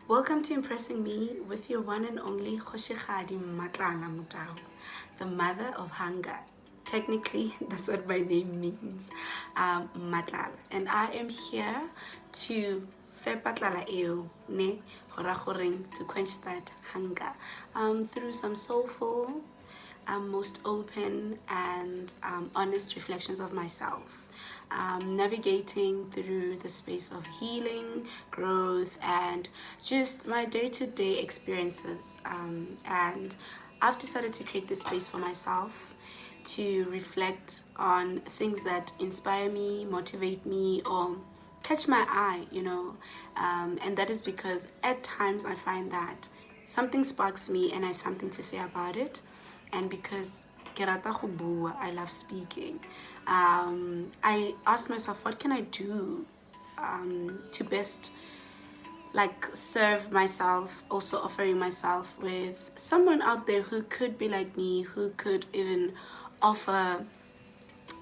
Welcome to Impressing Me with your one and only Kgoshikgadi Matlala Motao, the mother of hunger. Technically, that's what my name means, Matlala. And I am here to fepatlala eo, ne, to quench that hunger through some soulful, most open and honest reflections of myself. Navigating through the space of healing, growth, and just my day-to-day experiences. And I've decided to create this space for myself to reflect on things that inspire me, motivate me, or catch my eye, and that is because at times I find that something sparks me and I have something to say about it, and because ke rata go bua, I love speaking. I asked myself, what can I do to best serve myself, also offering myself with someone out there who could be like me, who could even offer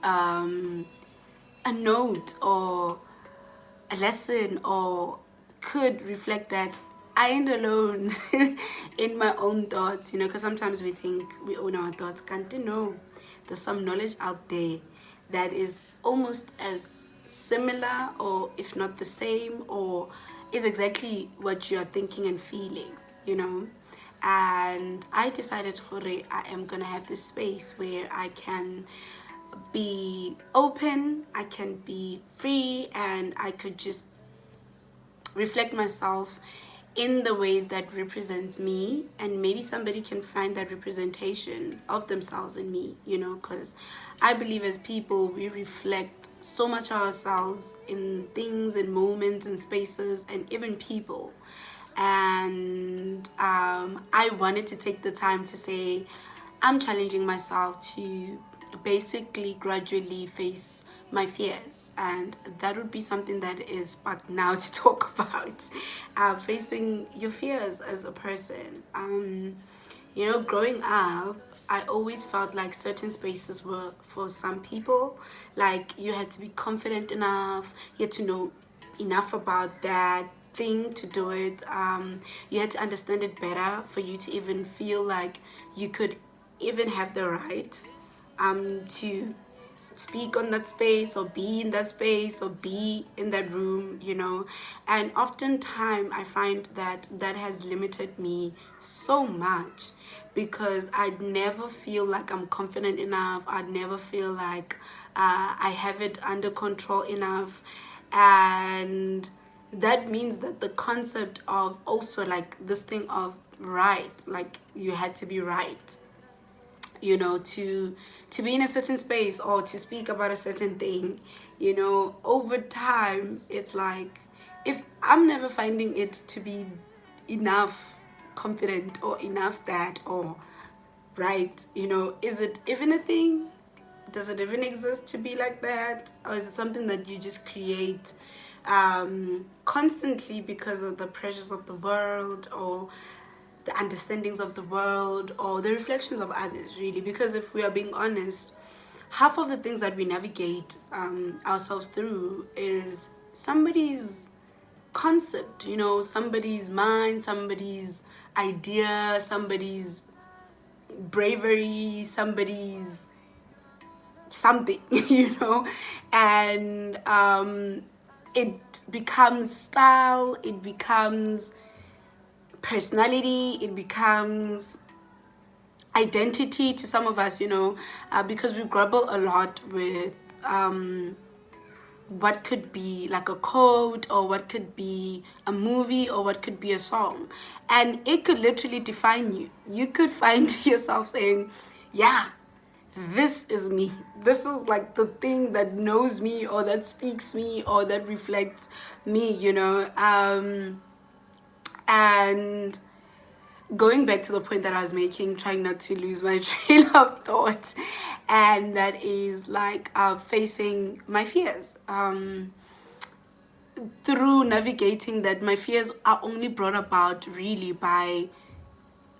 a note or a lesson, or could reflect that I ain't alone in my own thoughts, because sometimes we think we own our thoughts. Can't you know? There's some knowledge out there that is almost as similar, or if not the same, or is exactly what you're thinking and feeling. And I decided, Hore, I am gonna have this space where I can be open, I can be free, and I could just reflect myself in the way that represents me, and maybe somebody can find that representation of themselves in me, because I believe as people we reflect so much of ourselves in things and moments and spaces and even people. And I wanted to take the time to say I'm challenging myself to basically gradually face my fears, and that would be something that is back now to talk about, facing your fears as a person. Growing up, I always felt like certain spaces were for some people. Like, you had to be confident enough, you had to know enough about that thing to do it. You had to understand it better for you to even feel like you could even have the right to speak on that space, or be in that space, or be in that room. And oftentimes I find that that has limited me so much, because I'd never feel like I'm confident enough. I'd never feel like I have it under control enough. And that means that the concept of also this thing of right, like you had to be right, to be in a certain space or to speak about a certain thing. Over time, it's like, if I'm never finding it to be enough confident or enough that, or right, is it even a thing? Does it even exist to be like that? Or is it something that you just create constantly because of the pressures of the world, or the understandings of the world, or the reflections of others, really? Because if we are being honest, half of the things that we navigate ourselves through is somebody's concept, somebody's mind, somebody's idea, somebody's bravery, somebody's something, and it becomes style, it becomes personality, it becomes identity to some of us, because we grapple a lot with what could be like a quote, or what could be a movie, or what could be a song, and it could literally define you. You could find yourself saying, yeah, this is me, this is like the thing that knows me, or that speaks me, or that reflects me, and going back to the point that I was making, trying not to lose my train of thought, and that is facing my fears, through navigating that. My fears are only brought about really by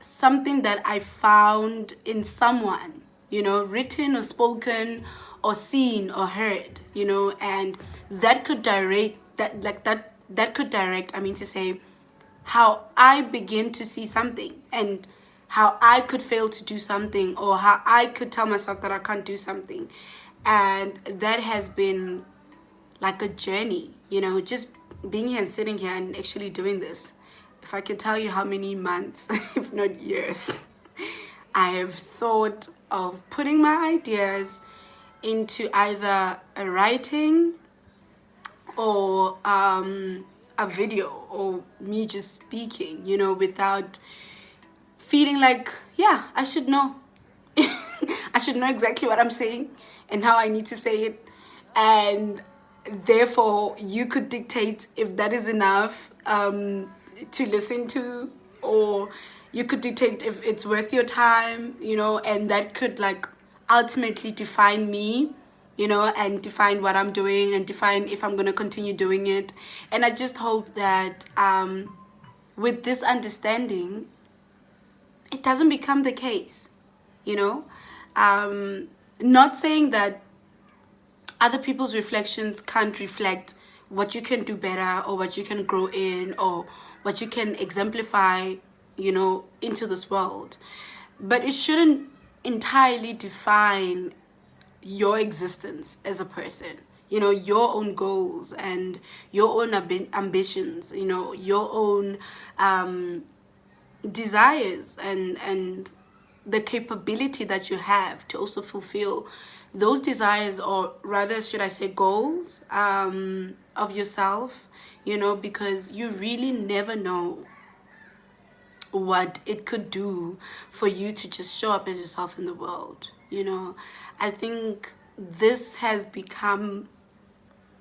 something that I found in someone, written or spoken or seen or heard, and that could direct, I mean to say, how I begin to see something, and how I could fail to do something, or how I could tell myself that I can't do something. And that has been like a journey, you know, just being here and sitting here and actually doing this. If I could tell you how many months, if not years, I have thought of putting my ideas into either a writing or a video, or me just speaking, you know, without feeling like, yeah, I should know. I should know exactly what I'm saying and how I need to say it. And therefore, you could dictate if that is enough to listen to, or you could dictate if it's worth your time, you know, and that could like ultimately define me, you know, and define what I'm doing, and define if I'm going to continue doing it. And I just hope that with this understanding, it doesn't become the case, you know. Not saying that other people's reflections can't reflect what you can do better, or what you can grow in, or what you can exemplify, you know, into this world. But it shouldn't entirely define your existence as a person, you know, your own goals and your own ambitions, you know, your own desires, and the capability that you have to also fulfill those desires, or rather should I say goals, of yourself, you know, because you really never know what it could do for you to just show up as yourself in the world, you know. I think this has become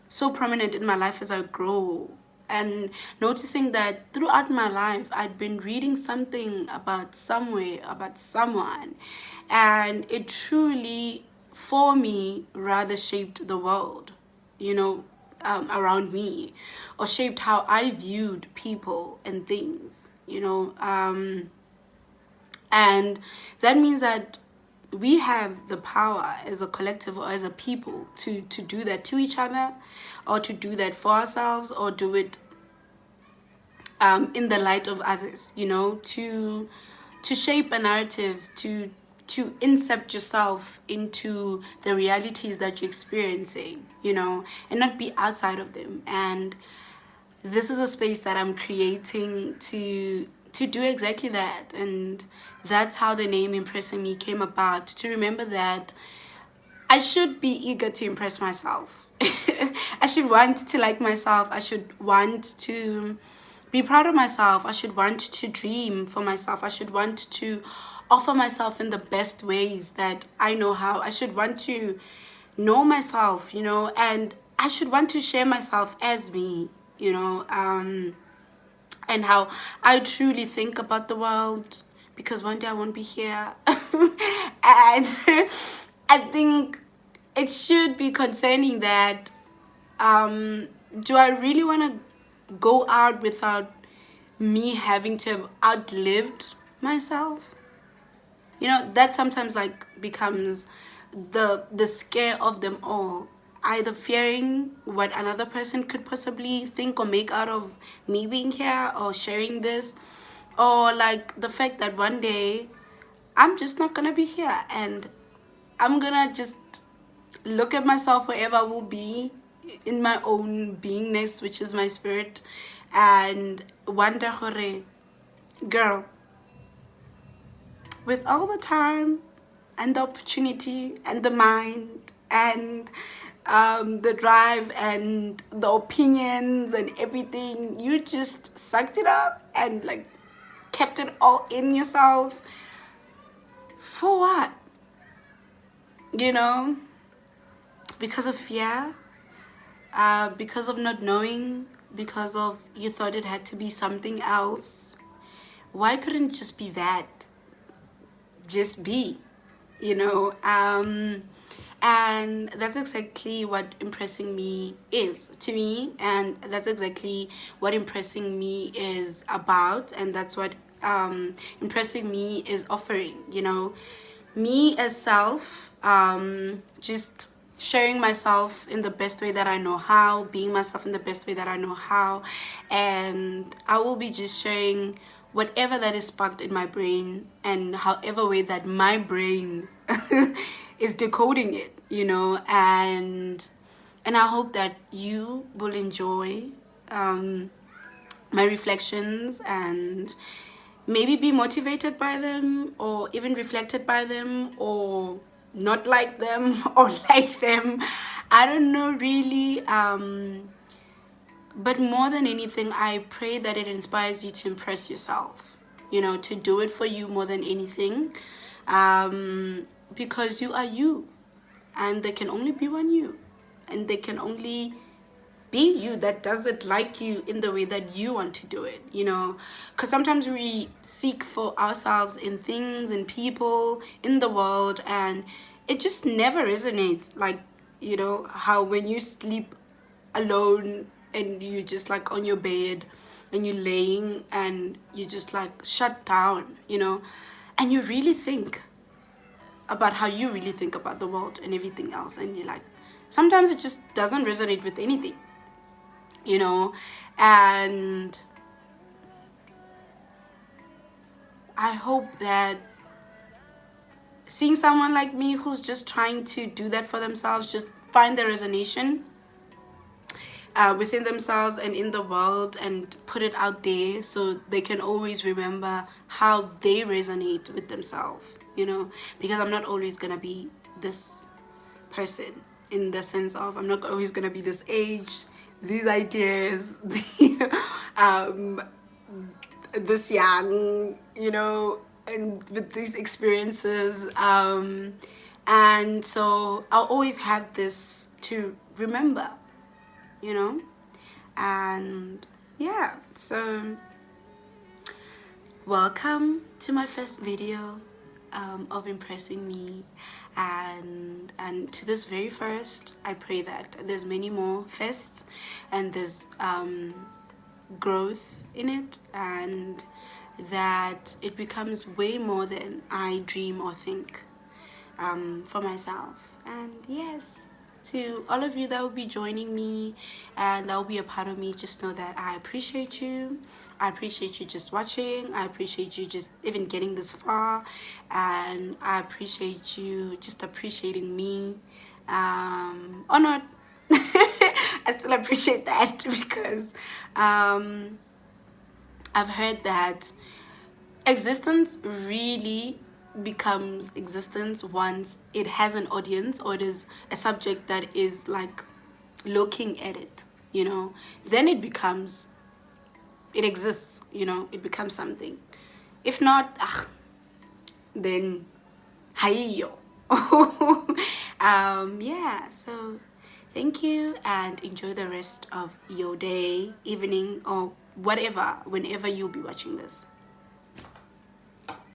so prominent in my life as I grow, and noticing that throughout my life I'd been reading something about somewhere, about someone, and it truly, for me, rather shaped the world, you know, around me, or shaped how I viewed people and things, you know. And that means that we have the power as a collective, or as a people, to do that to each other, or to do that for ourselves, or do it in the light of others, you know, to shape a narrative, to incept yourself into the realities that you're experiencing, you know, and not be outside of them. And this is a space that I'm creating to do exactly that. And that's how the name Impressing Me came about, to remember that I should be eager to impress myself. I should want to like myself. I should want to be proud of myself. I should want to dream for myself. I should want to offer myself in the best ways that I know how. I should want to know myself, you know, and I should want to share myself as me, you know, and how I truly think about the world, because one day I won't be here. And I think it should be concerning that, do I really want to go out without me having to have outlived myself? You know, that sometimes like becomes the scare of them all, either fearing what another person could possibly think or make out of me being here or sharing this, or like the fact that one day I'm just not gonna be here, and I'm gonna just look at myself wherever I will be in my own beingness, which is my spirit, and wonder, hore, girl, with all the time and the opportunity and the mind and the drive and the opinions and everything, you just sucked it up and like kept it all in yourself. For what? You know, because of fear, because of not knowing, because of you thought it had to be something else. Why couldn't it just be that? Just be, you know. And that's exactly what Impressing Me is to me, and that's exactly what Impressing Me is about, and that's what Impressing Me is offering, you know. Me as self, just sharing myself in the best way that I know how, being myself in the best way that I know how, and I will be just sharing whatever that is sparked in my brain, and however way that my brain is decoding it, you know. And I hope that you will enjoy my reflections, and maybe be motivated by them, or even reflected by them, or not like them or like them. I don't know really. But more than anything, I pray that it inspires you to impress yourself, you know, to do it for you more than anything. Because you are you, and there can only be one you, and there can only be you that does it like you in the way that you want to do it, you know. Because sometimes we seek for ourselves in things and people in the world, and it just never resonates. Like, you know, how when you sleep alone and you just like on your bed and you're laying and you just like shut down, you know, and you really think about how you really think about the world and everything else, and you're like, sometimes it just doesn't resonate with anything, you know. And I hope that seeing someone like me who's just trying to do that for themselves, just find the resonation within themselves and in the world, and put it out there so they can always remember how they resonate with themselves, you know. Because I'm not always gonna be this person, in the sense of I'm not always gonna be this age, these ideas, this young, you know, and with these experiences. And so I'll always have this to remember, you know. And yeah, so welcome to my first video of impressing me, and to this very first, I pray that there's many more firsts, and there's growth in it, and that it becomes way more than I dream or think for myself. And yes, to all of you that will be joining me and that will be a part of me, just know that I appreciate you. I appreciate you just watching. I appreciate you just even getting this far, and I appreciate you just appreciating me, or not. I still appreciate that, because I've heard that existence really becomes existence once it has an audience, or it is a subject that is like looking at it, you know. Then it becomes, it exists, you know, it becomes something. If not, then hayo. Yeah, so thank you, and enjoy the rest of your day, evening, or whatever, whenever you'll be watching this.